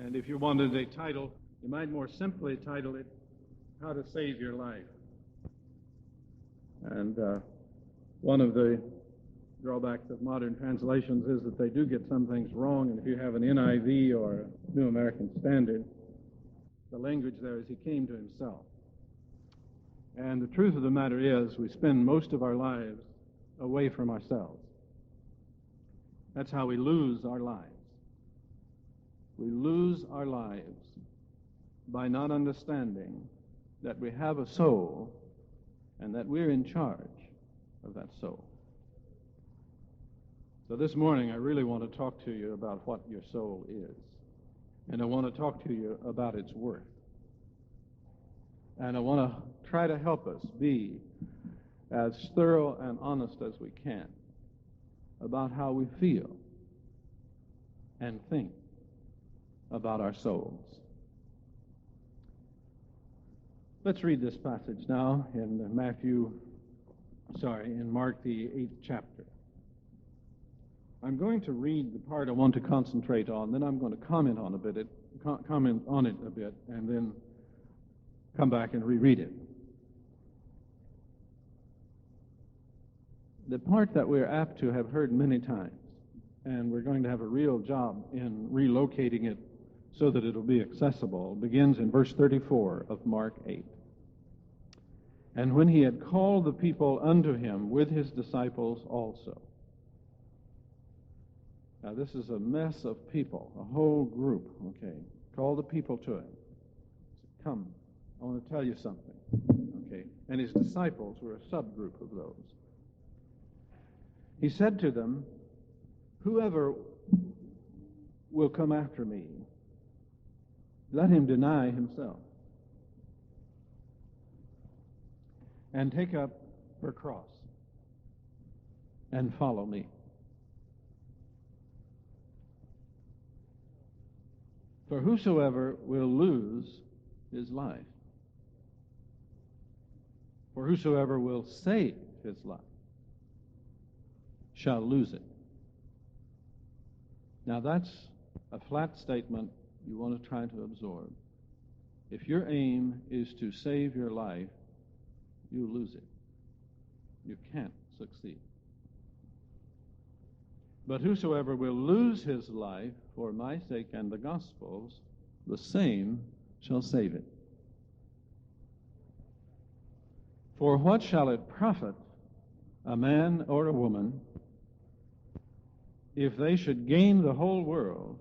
And if you wanted a title, you might more simply title it, How to Save Your Life. And one of the drawbacks of modern translations is that they do get some things wrong, and if you have an NIV or a New American Standard, the language there is He came to Himself. And the truth of the matter is we spend most of our lives away from ourselves. That's how we lose our lives. We lose our lives by not understanding that we have a soul and that we're in charge of that soul. So this morning I really want to talk to you about what your soul is. And I want to talk to you about its worth. And I want to try to help us be as thorough and honest as we can about how we feel and think about our souls. Let's read this passage now in Mark the 8th chapter. I'm going to read the part I want to concentrate on, then I'm going to comment on it a bit, and then come back and reread it. The part that we're apt to have heard many times, and we're going to have a real job in relocating it so that it'll be accessible, begins in verse 34 of Mark 8. And when he had called the people unto him with his disciples also. Now this is a mess of people, a whole group, okay. Call the people to him. Come, I want to tell you something, okay. And his disciples were a subgroup of those. He said to them, whoever will come after me, let him deny himself and take up her cross and follow me. For whosoever will lose his life, for whosoever will save his life, shall lose it. Now that's a flat statement you want to try to absorb. If your aim is to save your life, you lose it. You can't succeed. But whosoever will lose his life for my sake and the gospel's, the same shall save it. For what shall it profit a man or a woman if they should gain the whole world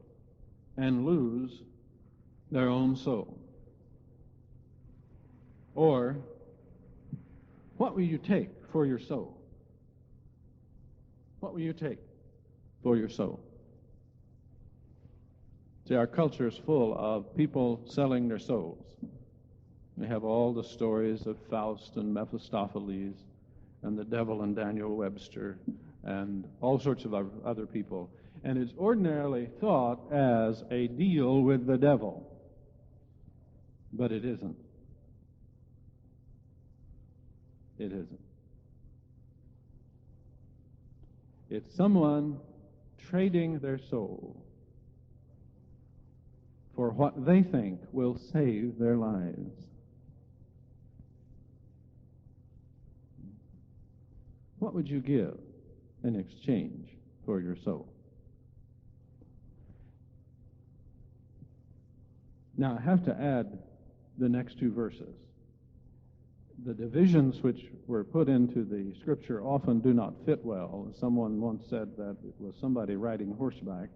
and lose their own soul? Or, what will you take for your soul? What will you take for your soul? See, our culture is full of people selling their souls. We have all the stories of Faust and Mephistopheles and the devil and Daniel Webster and all sorts of other people. And it's ordinarily thought as a deal with the devil. But it isn't. It isn't. It's someone trading their soul for what they think will save their lives. What would you give in exchange for your soul? Now, I have to add the next two verses. The divisions which were put into the Scripture often do not fit well. Someone once said that it was somebody riding horseback,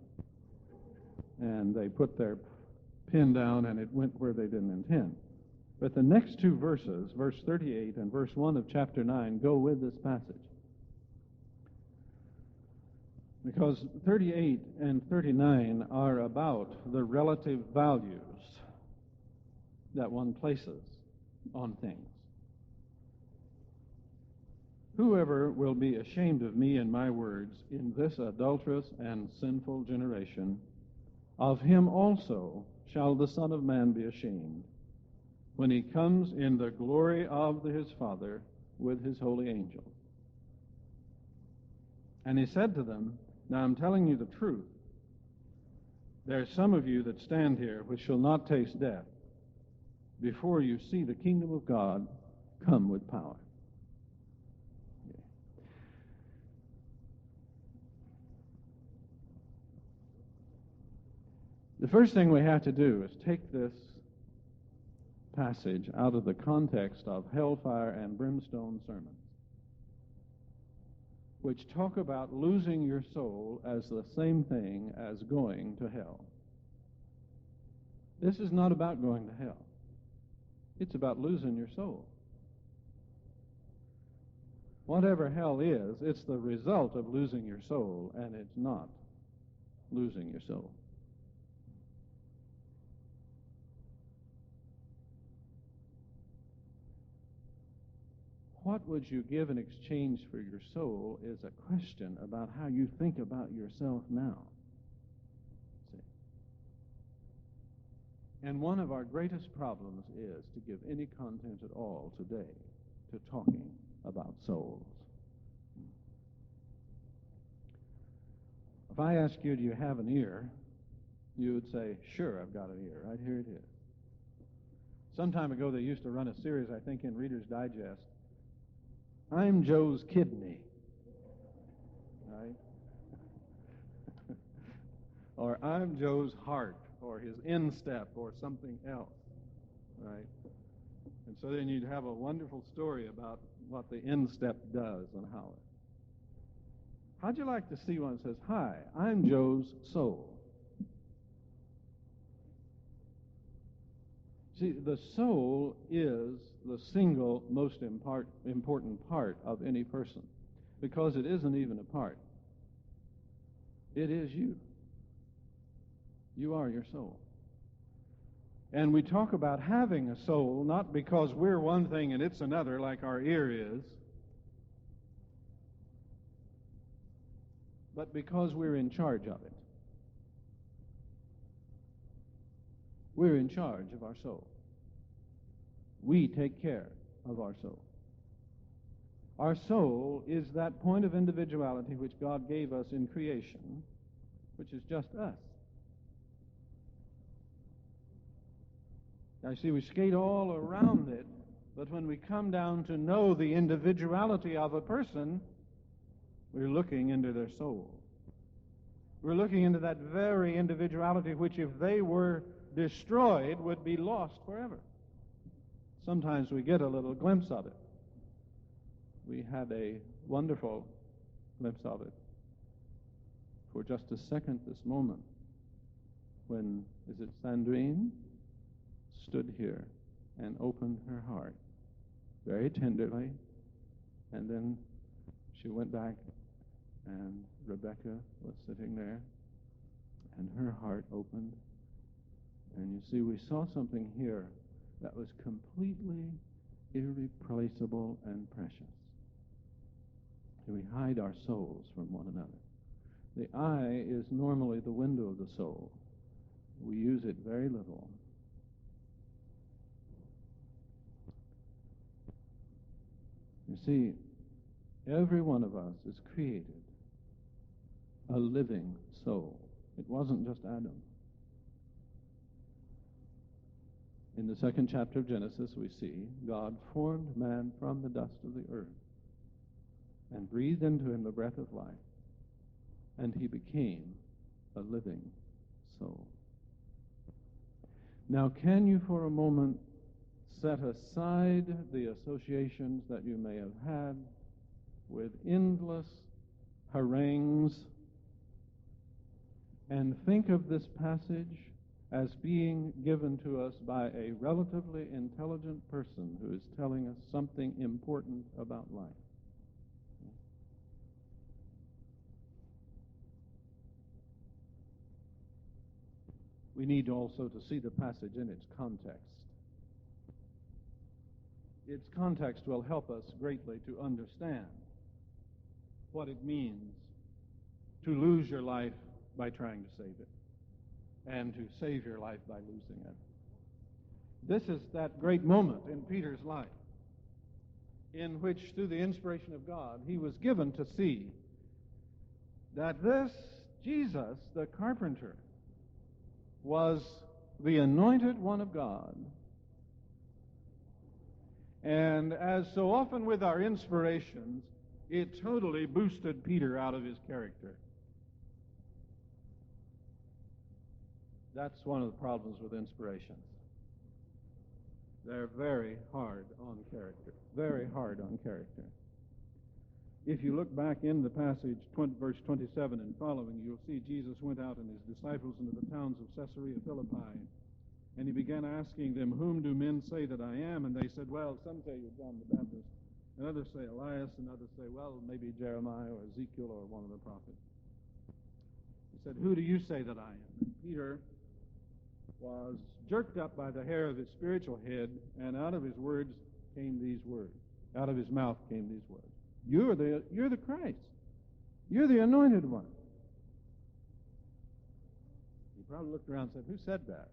and they put their pin down and it went where they didn't intend. But the next two verses, verse 38 and verse 1 of chapter 9, go with this passage. Because 38 and 39 are about the relative values that one places on things. Whoever will be ashamed of me and my words in this adulterous and sinful generation, of him also shall the Son of Man be ashamed, when he comes in the glory of his Father with his holy angels. And he said to them, now I'm telling you the truth, There are some of you that stand here which shall not taste death before you see the kingdom of God come with power. The first thing we have to do is take this passage out of the context of hellfire and brimstone sermons, which talk about losing your soul as the same thing as going to hell. This is not about going to hell. It's about losing your soul. Whatever hell is, it's the result of losing your soul, and it's not losing your soul. What would you give in exchange for your soul is a question about how you think about yourself now. See? And one of our greatest problems is to give any content at all today to talking about souls. If I ask you, do you have an ear? You would say, sure, I've got an ear. Right here it is. Some time ago, they used to run a series, I think, in Reader's Digest. I'm Joe's kidney, right? Or I'm Joe's heart, or his instep, or something else, right? And so then you'd have a wonderful story about what the instep does and how it. How'd you like to see one that says, hi, I'm Joe's soul? See, the soul is the single most important part of any person, because it isn't even a part. It is you. You are your soul. And we talk about having a soul not because we're one thing and it's another like our ear is, but because we're in charge of it. We're in charge of our soul. We take care of our soul. Our soul is that point of individuality which God gave us in creation, which is just us. Now, see, we skate all around it, but when we come down to know the individuality of a person, we're looking into their soul. We're looking into that very individuality which, if they were destroyed, would be lost forever. Sometimes we get a little glimpse of it. We had a wonderful glimpse of it for just a second this moment when, is it Sandrine, stood here and opened her heart very tenderly, and then she went back and Rebecca was sitting there and her heart opened, and you see, we saw something here that was completely irreplaceable and precious. We hide our souls from one another. The eye is normally the window of the soul. We use it very little. You see, every one of us is created a living soul. It wasn't just Adam. In the second chapter of Genesis, we see God formed man from the dust of the earth and breathed into him the breath of life, and he became a living soul. Now, can you for a moment set aside the associations that you may have had with endless harangues and think of this passage as being given to us by a relatively intelligent person who is telling us something important about life? We need also to see the passage in its context. Its context will help us greatly to understand what it means to lose your life by trying to save it, and to save your life by losing it. This is that great moment in Peter's life in which, through the inspiration of God, he was given to see that this Jesus, the carpenter, was the anointed one of God. And as so often with our inspirations, it totally boosted Peter out of his character. That's one of the problems with inspirations. They're very hard on character. Very hard on character. If you look back in the passage, verse 27 and following, you'll see Jesus went out and his disciples into the towns of Caesarea Philippi, and he began asking them, "Whom do men say that I am?" And they said, "Well, some say you're John the Baptist, and others say Elias, and others say, well, maybe Jeremiah or Ezekiel or one of the prophets." He said, "Who do you say that I am?" And Peter was jerked up by the hair of his spiritual head, and out of his words came these words. Out of his mouth came these words. You're the Christ. You're the anointed one. He probably looked around and said, "Who said that?"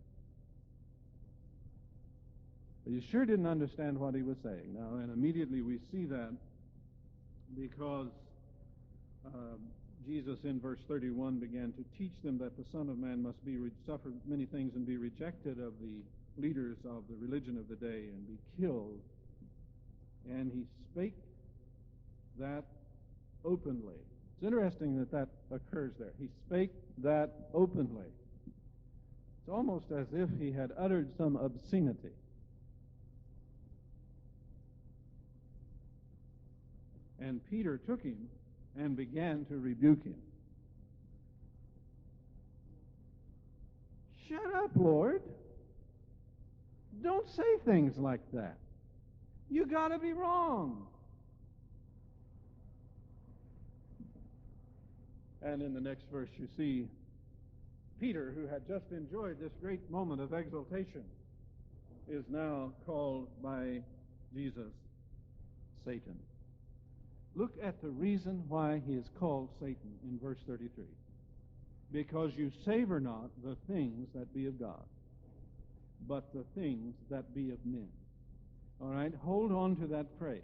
But he sure didn't understand what he was saying. Now, and immediately we see that because Jesus in verse 31 began to teach them that the Son of Man must suffer many things and be rejected of the leaders of the religion of the day and be killed. And he spake that openly. It's interesting that that occurs there. He spake that openly. It's almost as if he had uttered some obscenity. And Peter took him and began to rebuke him. "Shut up, Lord. Don't say things like that. You got to be wrong." And in the next verse you see Peter, who had just enjoyed this great moment of exaltation, is now called by Jesus Satan. Look at the reason why he is called Satan in verse 33. "Because you savor not the things that be of God, but the things that be of men." All right, hold on to that phrase,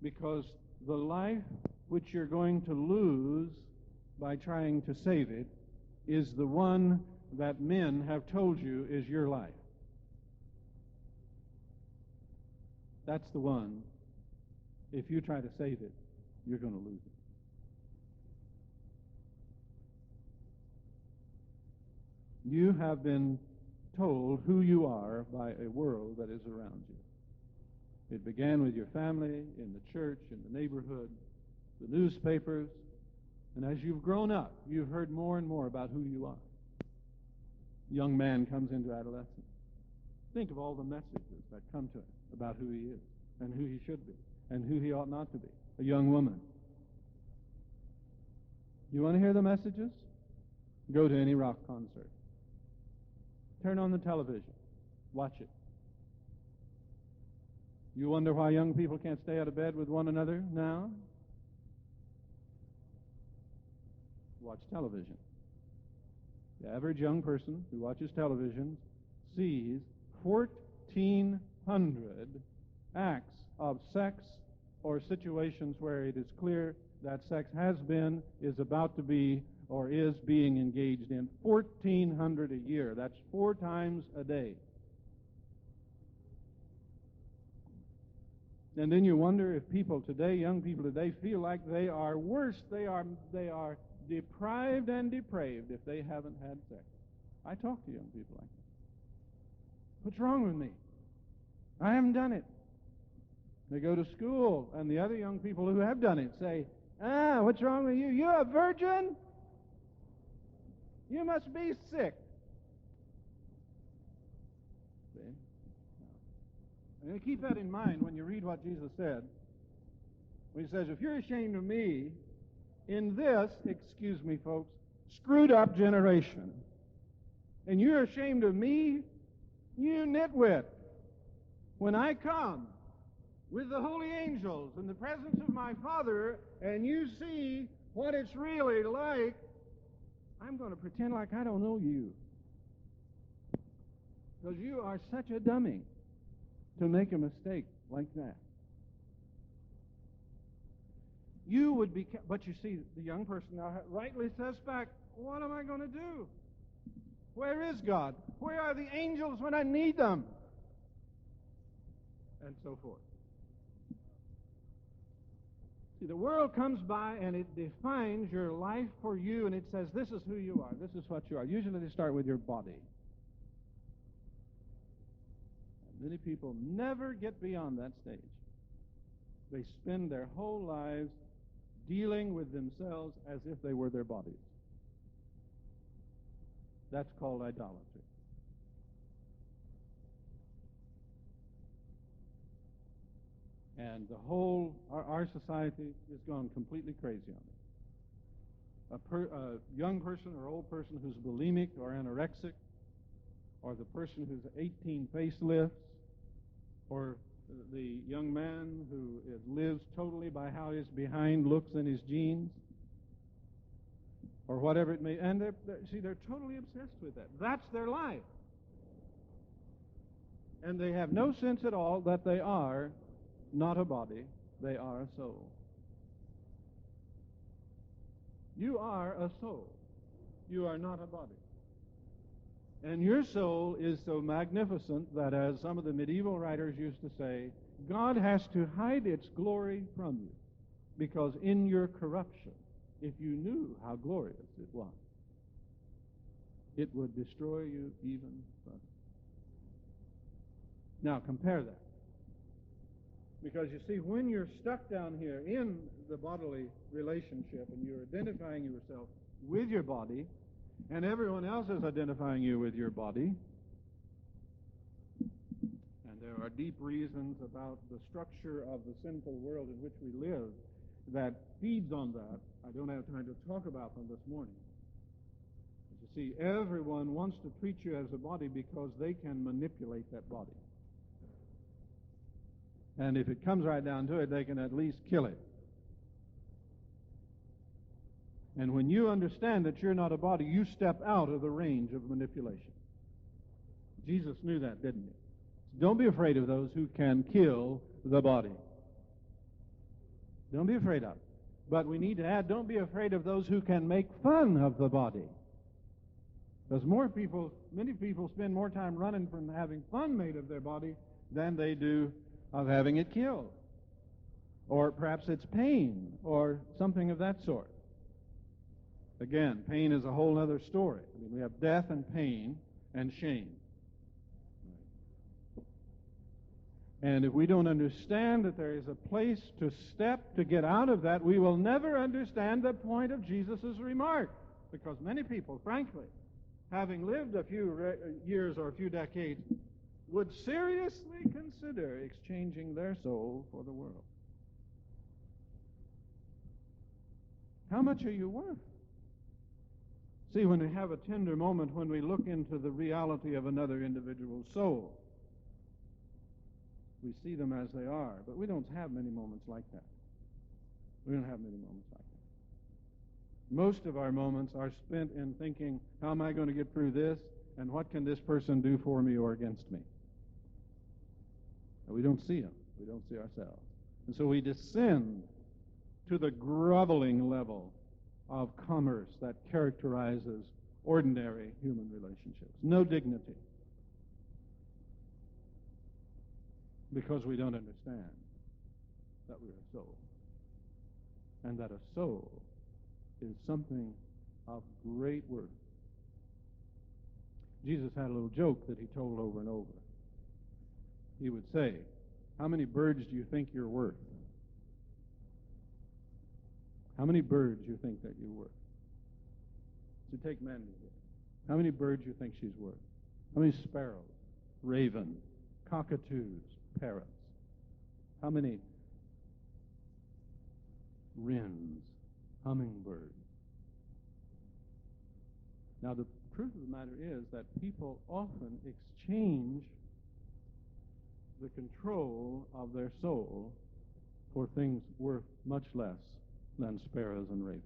because the life which you're going to lose by trying to save it is the one that men have told you is your life. That's the one. If you try to save it, you're going to lose it. You have been told who you are by a world that is around you. It began with your family, in the church, in the neighborhood, the newspapers, and as you've grown up, you've heard more and more about who you are. A young man comes into adolescence. Think of all the messages that come to him about who he is and who he should be and who he ought not to be. A young woman. You want to hear the messages? Go to any rock concert. Turn on the television. Watch it. You wonder why young people can't stay out of bed with one another now? Watch television. The average young person who watches television sees 1,400 acts of sex or situations where it is clear that sex has been, is about to be, or is being engaged in. 1,400 a year. That's 4 times a day. And then you wonder if people today, young people today, feel like they are worse. They are deprived and depraved if they haven't had sex. I talk to young people like that. What's wrong with me? I haven't done it. They go to school, and the other young people who have done it say, what's wrong with you? You're a virgin? You must be sick. See? And keep that in mind when you read what Jesus said. When he says, if you're ashamed of me in this, excuse me, folks, screwed up generation, and you're ashamed of me, you nitwit, when I come with the holy angels in the presence of my Father, and you see what it's really like, I'm going to pretend like I don't know you. Because you are such a dummy to make a mistake like that. You would be, but you see, the young person now rightly says back, what am I going to do? Where is God? Where are the angels when I need them? And so forth. See, the world comes by and it defines your life for you, and it says, this is who you are, this is what you are. Usually they start with your body. And many people never get beyond that stage. They spend their whole lives dealing with themselves as if they were their bodies. That's called idolatry. And our society has gone completely crazy on it. A young person or old person who's bulimic or anorexic, or the person who's 18 facelifts, or the young man who lives totally by how his behind looks in his jeans, or whatever it may. And they're totally obsessed with that. That's their life. And they have no sense at all that they are not a body, they are a soul. You are a soul. You are not a body. And your soul is so magnificent that, as some of the medieval writers used to say, God has to hide its glory from you, because in your corruption, if you knew how glorious it was, it would destroy you even further. Now compare that. Because you see, when you're stuck down here in the bodily relationship and you're identifying yourself with your body, and everyone else is identifying you with your body, and there are deep reasons about the structure of the sinful world in which we live that feeds on that. I don't have time to talk about them this morning. But you see, everyone wants to treat you as a body because they can manipulate that body. And if it comes right down to it, they can at least kill it. And when you understand that you're not a body, you step out of the range of manipulation. Jesus knew that, didn't he? So don't be afraid of those who can kill the body. Don't be afraid of it. But we need to add, don't be afraid of those who can make fun of the body. Because many people spend more time running from having fun made of their body than they do of having it killed. Or perhaps it's pain, or something of that sort. Again, pain is a whole other story. I mean, we have death and pain and shame. And if we don't understand that there is a place to step to get out of that, we will never understand the point of Jesus' remark. Because many people, frankly, having lived a few years or a few decades, would seriously consider exchanging their soul for the world. How much are you worth? See, when we have a tender moment, when we look into the reality of another individual's soul, we see them as they are, but we don't have many moments like that. We don't have many moments like that. Most of our moments are spent in thinking, how am I going to get through this, and what can this person do for me or against me? And we don't see them. We don't see ourselves. And so we descend to the groveling level of commerce that characterizes ordinary human relationships. No dignity. Because we don't understand that we're a soul. And that a soul is something of great worth. Jesus had a little joke that he told over and over. He would say, how many birds do you think you're worth? How many birds do you think that you're worth? So take Mandy here. How many birds do you think she's worth? How many sparrows, ravens, cockatoos, parrots? How many wrens, hummingbirds? Now, the truth of the matter is that people often exchange the control of their soul for things worth much less than sparrows and ravens.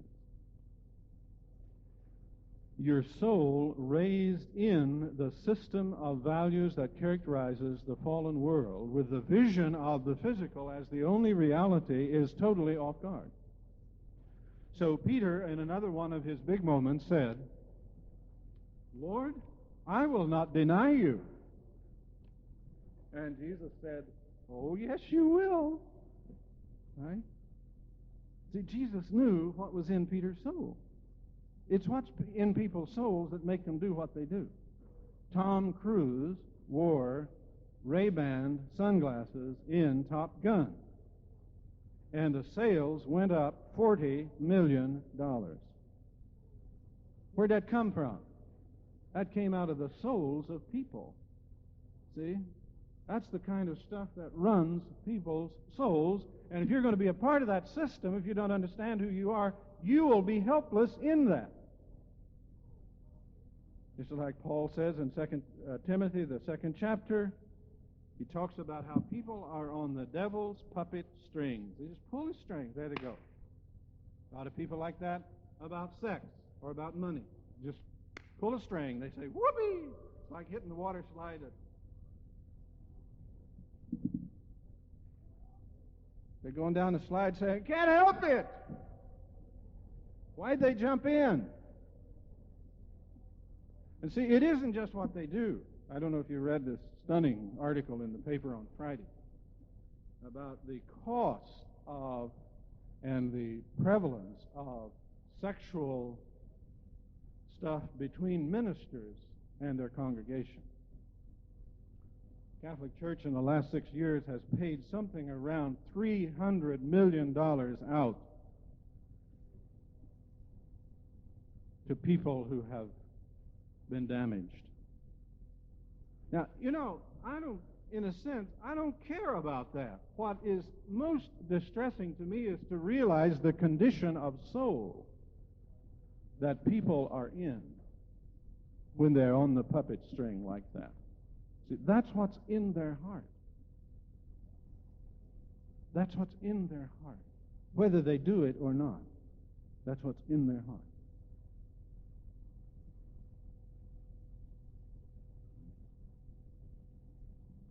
Your soul, raised in the system of values that characterizes the fallen world, with the vision of the physical as the only reality, is totally off guard. So Peter, in another one of his big moments, said, Lord, I will not deny you. And Jesus said, oh, yes, you will. Right? See, Jesus knew what was in Peter's soul. It's what's in people's souls that make them do what they do. Tom Cruise wore Ray-Ban sunglasses in Top Gun, and the sales went up $40 million. Where'd that come from? That came out of the souls of people. See? That's the kind of stuff that runs people's souls. And if you're going to be a part of that system, if you don't understand who you are, you will be helpless in that. Just like Paul says in 2 Timothy, the 2nd chapter, he talks about how people are on the devil's puppet strings. They just pull the strings. There they go. A lot of people like that about sex or about money. Just pull a string. They say, whoopee! It's like hitting the water slide. They're going down the slide saying, can't help it! Why'd they jump in? And see, it isn't just what they do. I don't know if you read this stunning article in the paper on Friday about the cost of and the prevalence of sexual stuff between ministers and their congregation. Catholic Church in the last 6 years has paid something around $300 million out to people who have been damaged. Now, you know, I don't care about that. What is most distressing to me is to realize the condition of soul that people are in when they're on the puppet string like that. See, that's what's in their heart. That's what's in their heart. Whether they do it or not, that's what's in their heart.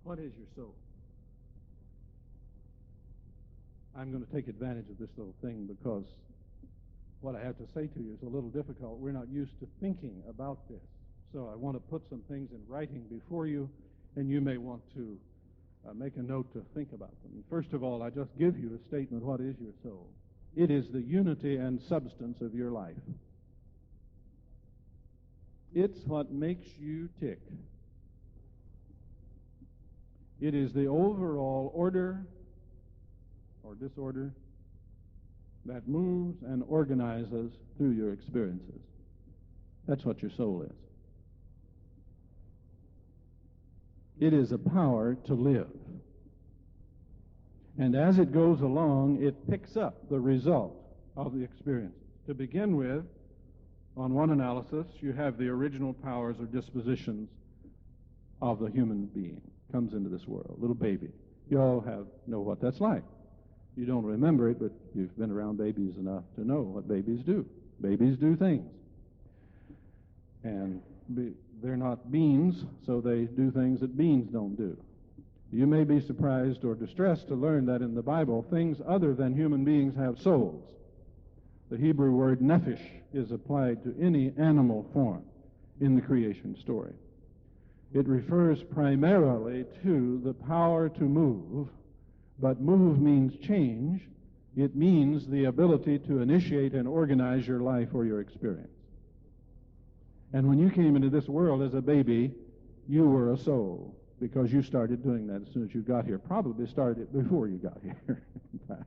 What is your soul? I'm going to take advantage of this little thing because what I have to say to you is a little difficult. We're not used to thinking about this. So I want to put some things in writing before you, and you may want to make a note to think about them. First of all, I just give you a statement. What is your soul? It is the unity and substance of your life. It's what makes you tick. It is the overall order or disorder that moves and organizes through your experiences. That's what your soul is. It is a power to live. And as it goes along, it picks up the result of the experience. To begin with, on one analysis, you have the original powers or dispositions of the human being. Comes into this world, little baby. You all know what that's like. You don't remember it, but you've been around babies enough to know what babies do. Babies do things. And they're not beans, so they do things that beans don't do. You may be surprised or distressed to learn that in the Bible, things other than human beings have souls. The Hebrew word nephesh is applied to any animal form in the creation story. It refers primarily to the power to move, but move means change. It means the ability to initiate and organize your life or your experience. And when you came into this world as a baby, you were a soul, because you started doing that as soon as you got here. Probably started it before you got here, in fact.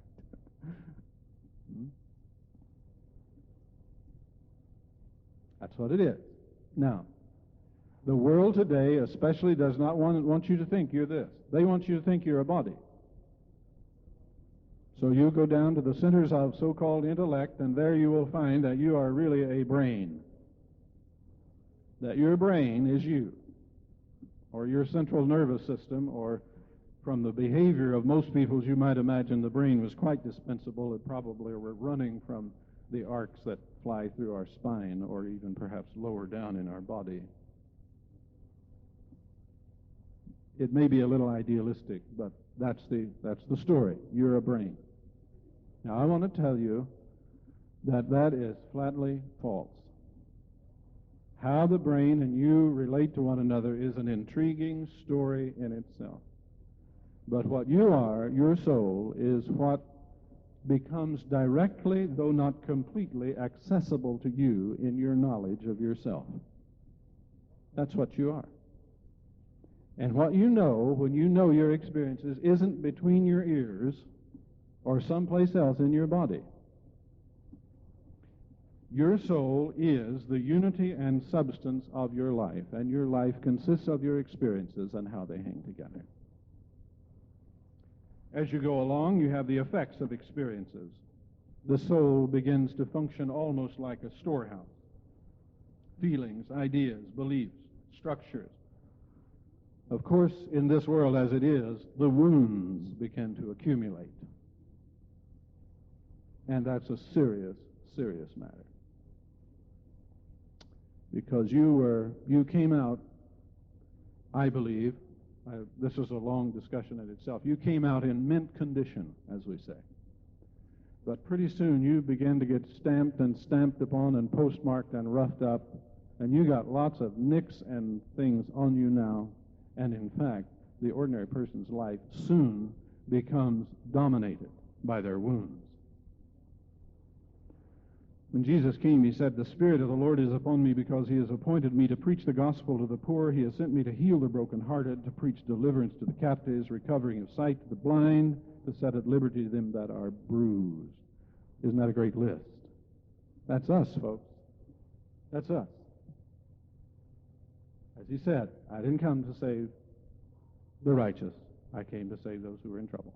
That's what it is. Now, the world today especially does not want you to think you're this. They want you to think you're a body. So you go down to the centers of so-called intellect, and there you will find that you are really a brain. That your brain is you, or your central nervous system, or from the behavior of most people, as you might imagine, the brain was quite dispensable. It probably were running from the arcs that fly through our spine, or even perhaps lower down in our body. It may be a little idealistic, but that's the story. You're a brain. Now, I want to tell you that that is flatly false. How the brain and you relate to one another is an intriguing story in itself. But what you are, your soul, is what becomes directly, though not completely, accessible to you in your knowledge of yourself. That's what you are. And what you know, when you know your experiences, isn't between your ears or someplace else in your body. Your soul is the unity and substance of your life, and your life consists of your experiences and how they hang together. As you go along, you have the effects of experiences. The soul begins to function almost like a storehouse. Feelings, ideas, beliefs, structures. Of course, in this world as it is, the wounds begin to accumulate. And that's a serious, serious matter. Because you came out, I believe, this is a long discussion in itself, you came out in mint condition, as we say. But pretty soon you began to get stamped and stamped upon and postmarked and roughed up, and you got lots of nicks and things on you now. And in fact, the ordinary person's life soon becomes dominated by their wounds. When Jesus came, he said, "The Spirit of the Lord is upon me because he has appointed me to preach the gospel to the poor. He has sent me to heal the brokenhearted, to preach deliverance to the captives, recovering of sight to the blind, to set at liberty them that are bruised." Isn't that a great list? That's us, folks. That's us. As he said, I didn't come to save the righteous. I came to save those who are in trouble.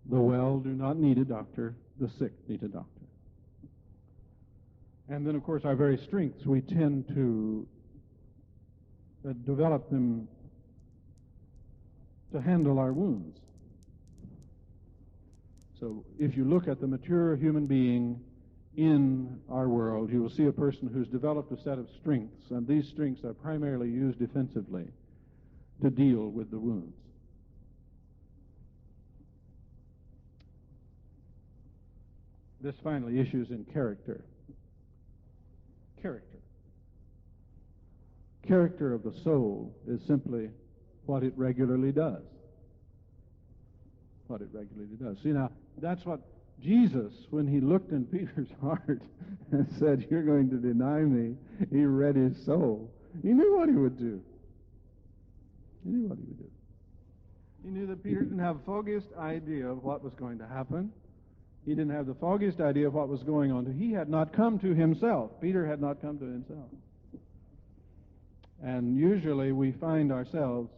The well do not need a doctor. The sick need a doctor. And then, of course, our very strengths, we tend to develop them to handle our wounds. So if you look at the mature human being in our world, you will see a person who's developed a set of strengths, and these strengths are primarily used defensively to deal with the wounds. This finally issues in character. Character. Character of the soul is simply what it regularly does. What it regularly does. See, now, that's what Jesus, when he looked in Peter's heart and said, "You're going to deny me," he read his soul. He knew what he would do. He knew what he would do. He knew that Peter didn't have the foggiest idea of what was going to happen. He didn't have the foggiest idea of what was going on. He had not come to himself. Peter had not come to himself. And usually we find ourselves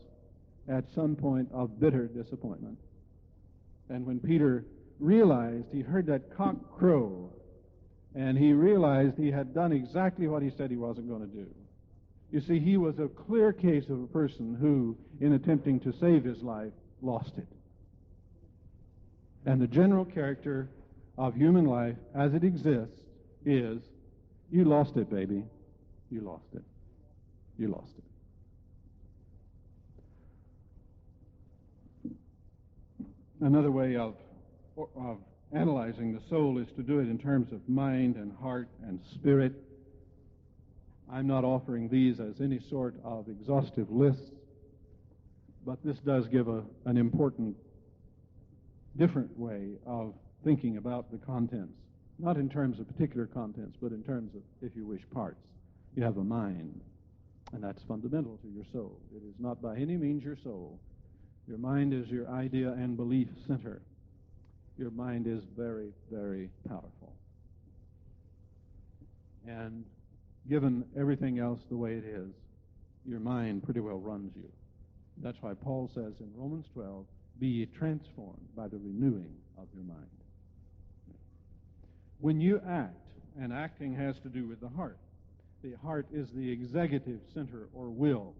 at some point of bitter disappointment. And when Peter realized, he heard that cock crow, and he realized he had done exactly what he said he wasn't going to do. You see, he was a clear case of a person who, in attempting to save his life, lost it. And the general character of human life as it exists is, you lost it, baby. You lost it. You lost it. Another way of analyzing the soul is to do it in terms of mind and heart and spirit. I'm not offering these as any sort of exhaustive list, but this does give an important, different way of thinking about the contents. Not in terms of particular contents, but in terms of, if you wish, parts. You have a mind, and that's fundamental to your soul. It is not by any means your soul. Your mind is your idea and belief center. Your mind is very, very powerful. And given everything else the way it is, your mind pretty well runs you. That's why Paul says in Romans 12, "Be ye transformed by the renewing of your mind." When you act, and acting has to do with the heart is the executive center or will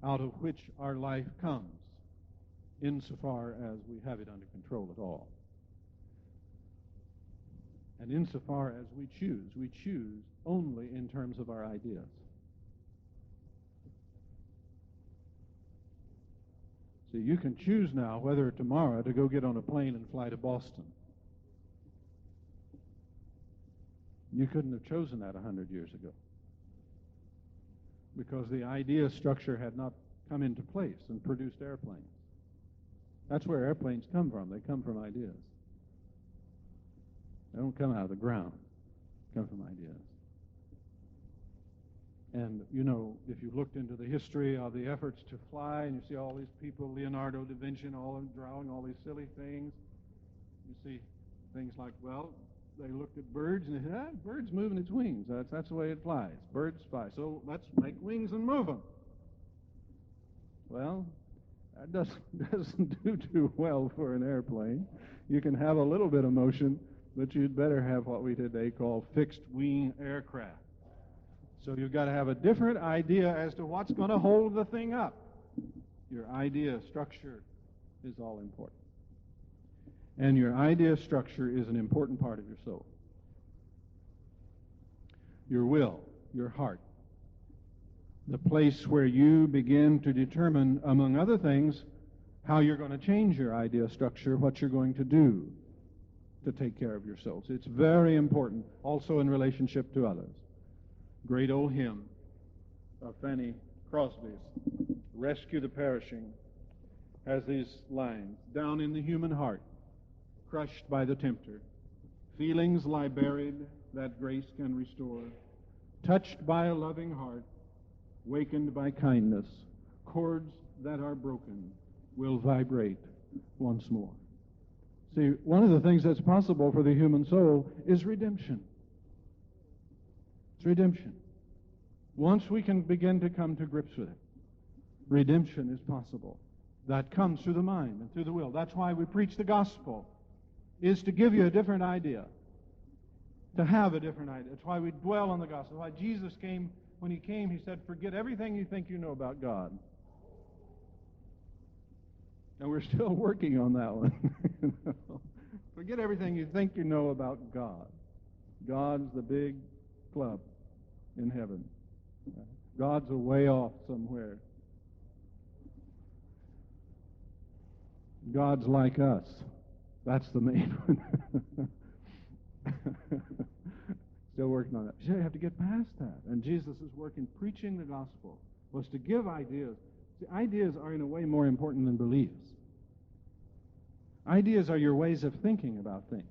out of which our life comes, insofar as we have it under control at all. And insofar as we choose only in terms of our ideas. See, you can choose now whether tomorrow to go get on a plane and fly to Boston. You couldn't have chosen that 100 years ago. because the idea structure had not come into place and produced airplanes. That's where airplanes come from. They come from ideas. They don't come out of the ground. They come from ideas. And, you know, if you looked into the history of the efforts to fly, and you see all these people, Leonardo da Vinci, and all of them drawing all these silly things, you see things like, well, they looked at birds, and they said, bird's moving its wings. That's the way it flies. Birds fly. So let's make wings and move them. Well, that doesn't do too well for an airplane. You can have a little bit of motion, but you'd better have what we today call fixed-wing aircraft. So you've got to have a different idea as to what's going to hold the thing up. Your idea structure is all important. And your idea structure is an important part of your soul. Your will, your heart, the place where you begin to determine, among other things, how you're going to change your idea structure, what you're going to do to take care of yourselves. It's very important, also in relationship to others. Great old hymn of Fanny Crosby's, Rescue the Perishing, has these lines. Down in the human heart, crushed by the tempter, feelings lie buried that grace can restore. Touched by a loving heart, wakened by kindness, chords that are broken will vibrate once more. See, one of the things that's possible for the human soul is redemption. It's redemption. Once we can begin to come to grips with it, redemption is possible. That comes through the mind and through the will. That's why we preach the gospel, is to give you a different idea, to have a different idea. That's why we dwell on the gospel. Why Jesus came, when he came, he said, forget everything you think you know about God. And we're still working on that one. Forget everything you think you know about God. God's the big club in heaven. God's a way off somewhere. God's like us. That's the main one. Still working on that. You have to get past that. And Jesus' work in preaching the gospel was to give ideas. See, ideas are in a way more important than beliefs. Ideas are your ways of thinking about things.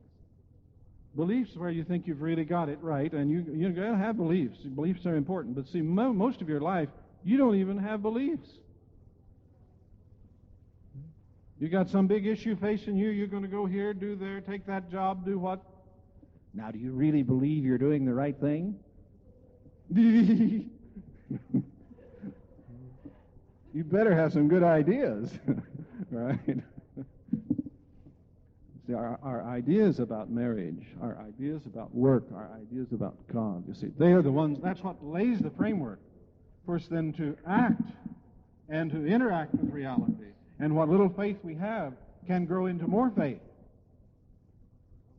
Beliefs where you think you've really got it right, and you got to have beliefs. Beliefs are important. But see, most of your life, you don't even have beliefs. You got some big issue facing you, you're going to go here, do there, take that job, do what? Now, do you really believe you're doing the right thing? You better have some good ideas, right? See, our ideas about marriage, our ideas about work, our ideas about God, you see, they are the ones, that's what lays the framework for us then to act and to interact with reality. And what little faith we have can grow into more faith.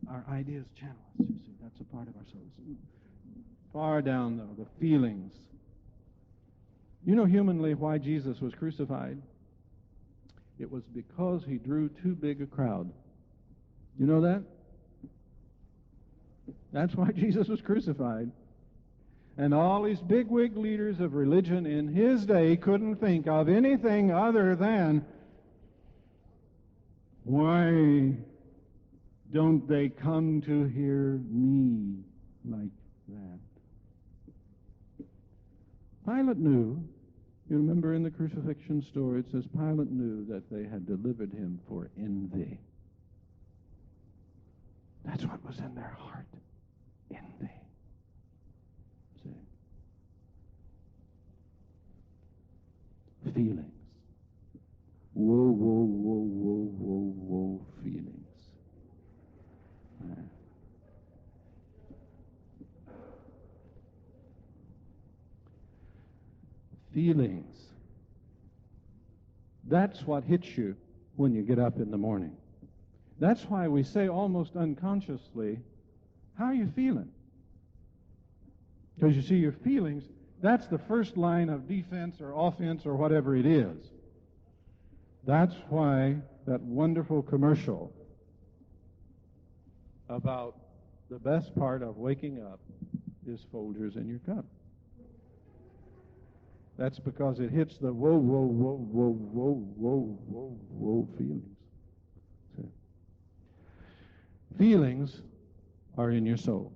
Our ideas channel us, you see, that's a part of our souls. Far down, though, the feelings. You know humanly why Jesus was crucified? It was because he drew too big a crowd. You know that? That's why Jesus was crucified. And all these bigwig leaders of religion in his day couldn't think of anything other than, why don't they come to hear me like that? Pilate knew. You remember in the crucifixion story, it says Pilate knew that they had delivered him for envy. That's what was in their heart. Envy. See? Feelings. Whoa, whoa, whoa, whoa, whoa, whoa, feelings. Feelings. That's what hits you when you get up in the morning. That's why we say almost unconsciously, how are you feeling? Because you see, your feelings, that's the first line of defense or offense or whatever it is. That's why that wonderful commercial about the best part of waking up is Folgers in your cup. That's because it hits the whoa, whoa, whoa, whoa, whoa, whoa, whoa, whoa feelings. See? Feelings are in your soul.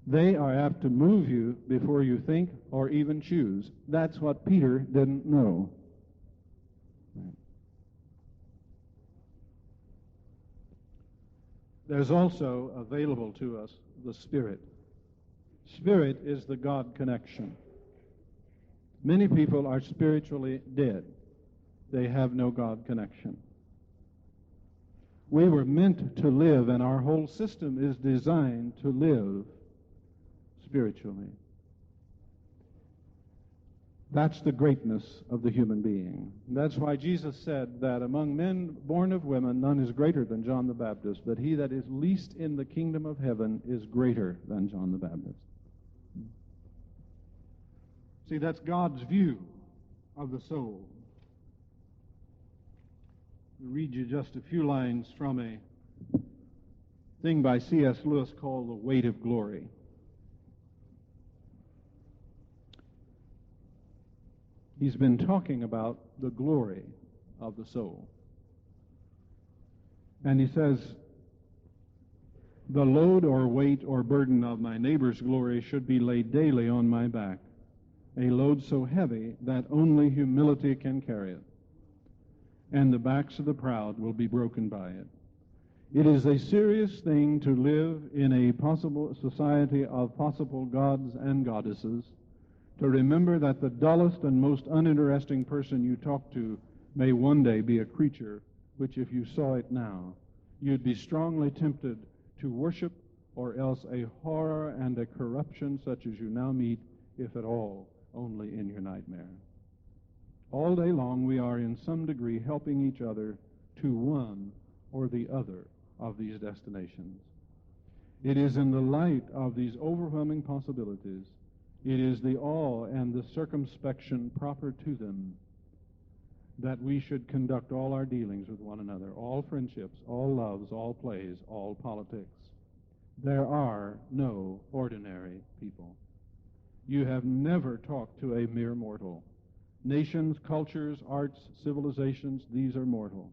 They are apt to move you before you think or even choose. That's what Peter didn't know. There's also available to us the Spirit. Spirit is the God connection. Many people are spiritually dead. They have no God connection. We were meant to live, and our whole system is designed to live spiritually. That's the greatness of the human being. That's why Jesus said that among men born of women, none is greater than John the Baptist, but he that is least in the kingdom of heaven is greater than John the Baptist. See, that's God's view of the soul. I'll read you just a few lines from a thing by C.S. Lewis called The Weight of Glory. He's been talking about the glory of the soul. And he says, the load or weight or burden of my neighbor's glory should be laid daily on my back, a load so heavy that only humility can carry it, and the backs of the proud will be broken by it. It is a serious thing to live in a possible society of possible gods and goddesses, to remember that the dullest and most uninteresting person you talk to may one day be a creature which, if you saw it now, you'd be strongly tempted to worship, or else a horror and a corruption such as you now meet, if at all, only in your nightmare. All day long we are in some degree helping each other to one or the other of these destinations. It is in the light of these overwhelming possibilities, it is the awe and the circumspection proper to them, that we should conduct all our dealings with one another, all friendships, all loves, all plays, all politics. There are no ordinary people. You have never talked to a mere mortal. Nations, cultures, arts, civilizations, these are mortal,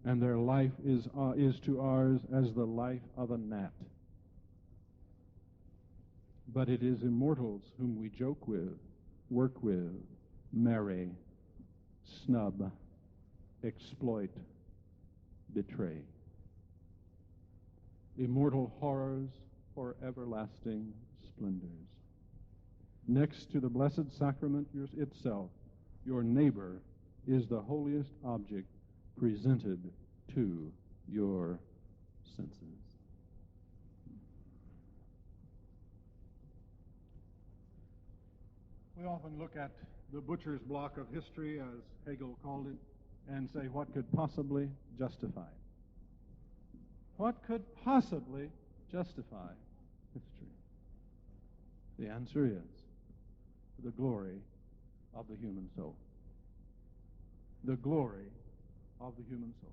and their life is to ours as the life of a gnat. But it is immortals whom we joke with, work with, marry, snub, exploit, betray. Immortal horrors or everlasting splendors. Next to the Blessed Sacrament itself, your neighbor is the holiest object presented to your senses. We often look at the butcher's block of history, as Hegel called it, and say, what could possibly justify it? What could possibly justify history? The answer is the glory of the human soul. The glory of the human soul.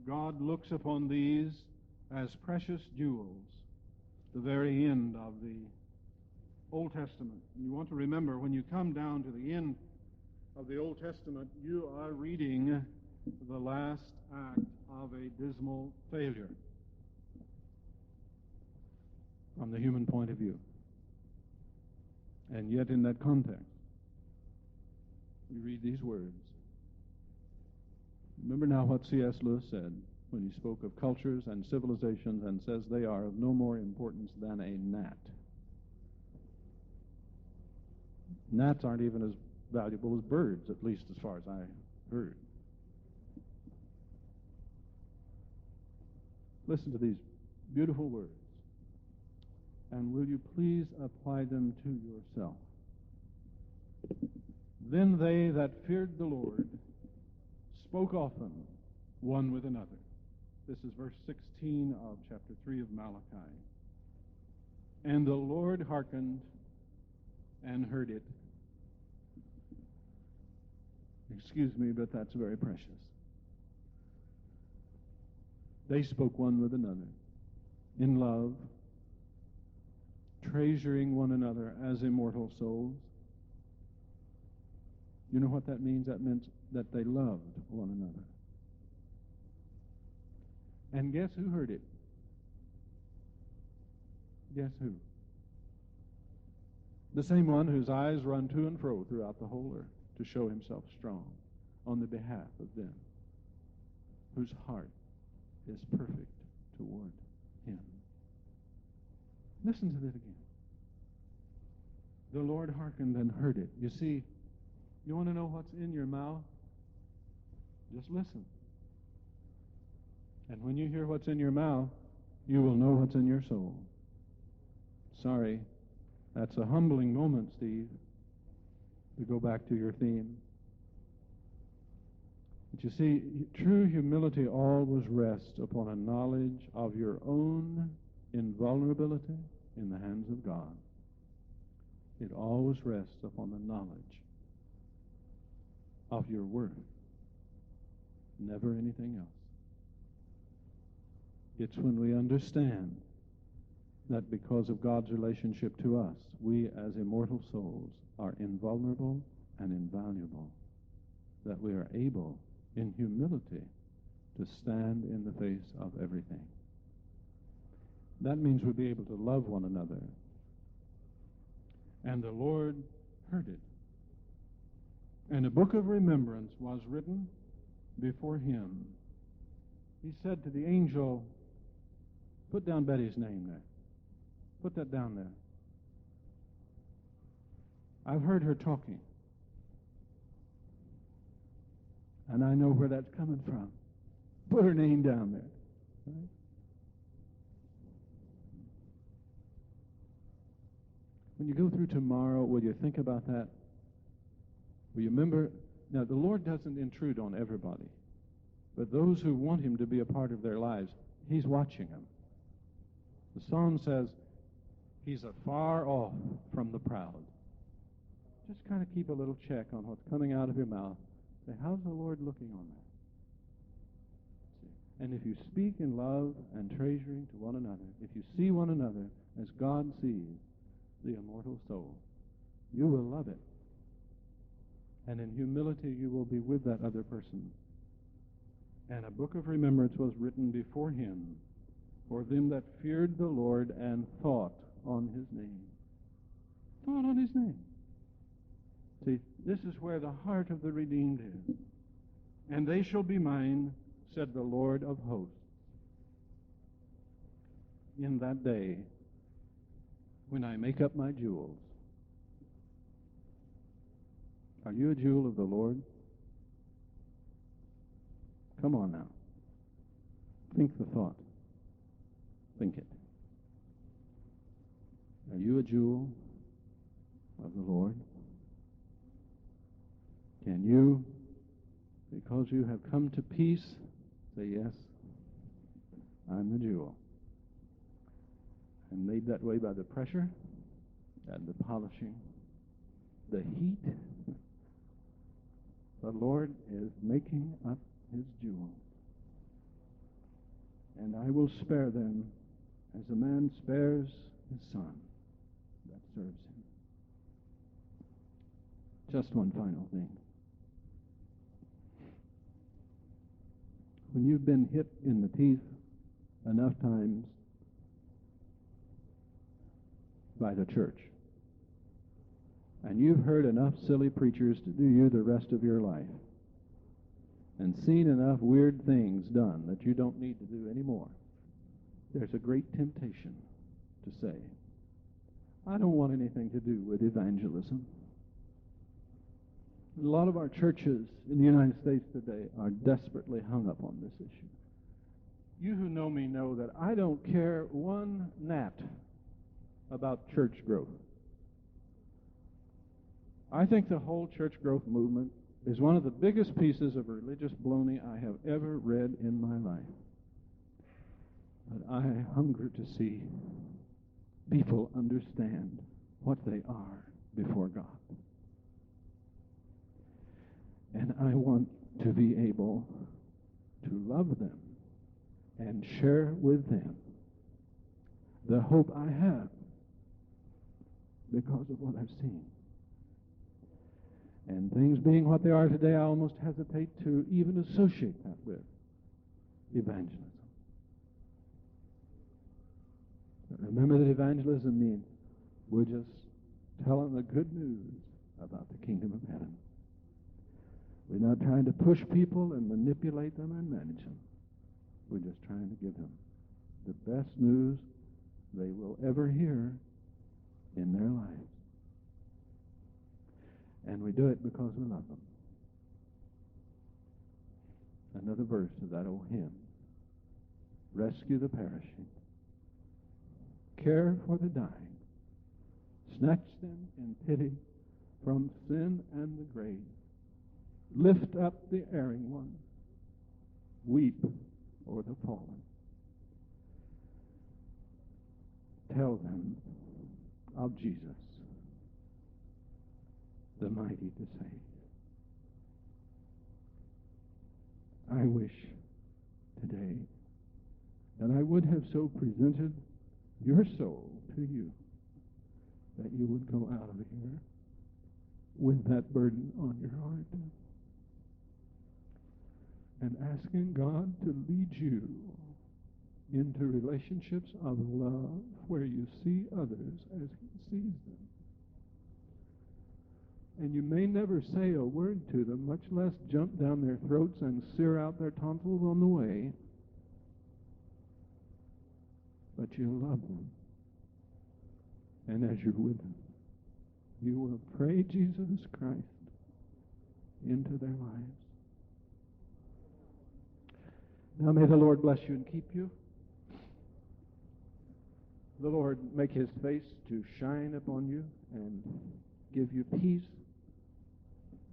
God looks upon these as precious jewels, the very end of the Old Testament. You want to remember, when you come down to the end of the Old Testament, you are reading the last act of a dismal failure from the human point of view. And yet in that context, we read these words. Remember now what C.S. Lewis said when he spoke of cultures and civilizations and says they are of no more importance than a gnat. Gnats aren't even as valuable as birds, at least as far as I heard. Listen to these beautiful words, and will you please apply them to yourself? Then they that feared the Lord spoke often one with another. This is verse 16 of chapter 3 of Malachi. And the Lord hearkened and heard it. Excuse me, but that's very precious. They spoke one with another in love, treasuring one another as immortal souls. You know what that means? That meant that they loved one another. And guess who heard it? Guess who? The same one whose eyes run to and fro throughout the whole earth to show himself strong on the behalf of them, whose heart is perfect toward him. Listen to that again. The Lord hearkened and heard it. You see, you want to know what's in your mouth? Just listen. And when you hear what's in your mouth, you will know what's in your soul. Sorry, that's a humbling moment, Steve, to go back to your theme. But you see, true humility always rests upon a knowledge of your own invulnerability in the hands of God. It always rests upon the knowledge of your worth, never anything else. It's when we understand that because of God's relationship to us, we as immortal souls are invulnerable and invaluable, that we are able, in humility, to stand in the face of everything. That means we'll be able to love one another. And the Lord heard it. And a book of remembrance was written before him. He said to the angel, put down Betty's name there. Put that down there. I've heard her talking. And I know where that's coming from. Put her name down there. Right? When you go through tomorrow, will you think about that? Will you remember? Now, the Lord doesn't intrude on everybody. But those who want him to be a part of their lives, he's watching them. The song says, he's afar off from the proud. Just kind of keep a little check on what's coming out of your mouth. Say, how's the Lord looking on that? And if you speak in love and treasuring to one another, if you see one another as God sees the immortal soul, you will love it. And in humility you will be with that other person. And a book of remembrance was written before him for them that feared the Lord and thought on his name. Thought on his name. See, this is where the heart of the redeemed is. And they shall be mine, said the Lord of hosts, in that day when I make up my jewels. Are you a jewel of the Lord? Come on now. Think the thought. Think it. Are you a jewel of the Lord? Can you, because you have come to peace, say, yes, I'm the jewel. And made that way by the pressure and the polishing, the heat. The Lord is making up his jewels. And I will spare them as a man spares his son that serves him. Just one final thing. When you've been hit in the teeth enough times by the church, and you've heard enough silly preachers to do you the rest of your life, and seen enough weird things done that you don't need to do anymore, there's a great temptation to say, I don't want anything to do with evangelism. A lot of our churches in the United States today are desperately hung up on this issue. You who know me know that I don't care one gnat about church growth. I think the whole church growth movement is one of the biggest pieces of religious baloney I have ever read in my life. But I hunger to see people understand what they are before God. And I want to be able to love them and share with them the hope I have because of what I've seen. And things being what they are today, I almost hesitate to even associate that with evangelism. But remember that evangelism means we're just telling the good news about the kingdom of heaven. We're not trying to push people and manipulate them and manage them. We're just trying to give them the best news they will ever hear in their lives. And we do it because we love them. Another verse of that old hymn. Rescue the perishing. Care for the dying. Snatch them in pity from sin and the grave. Lift up the erring ones. Weep o'er the fallen. Tell them of Jesus, the mighty to save. I wish today that I would have so presented your soul to you that you would go out of here with that burden on your heart and asking God to lead you into relationships of love where you see others as He sees them. And you may never say a word to them, much less jump down their throats and sear out their tonsils on the way. But you'll love them. And as you're with them, you will pray Jesus Christ into their lives. Now may the Lord bless you and keep you. The Lord make His face to shine upon you and give you peace.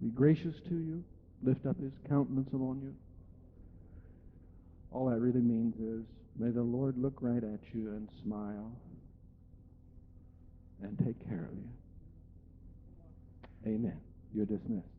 Be gracious to you. Lift up His countenance upon you. All that really means is, may the Lord look right at you and smile and take care of you. Amen. You're dismissed.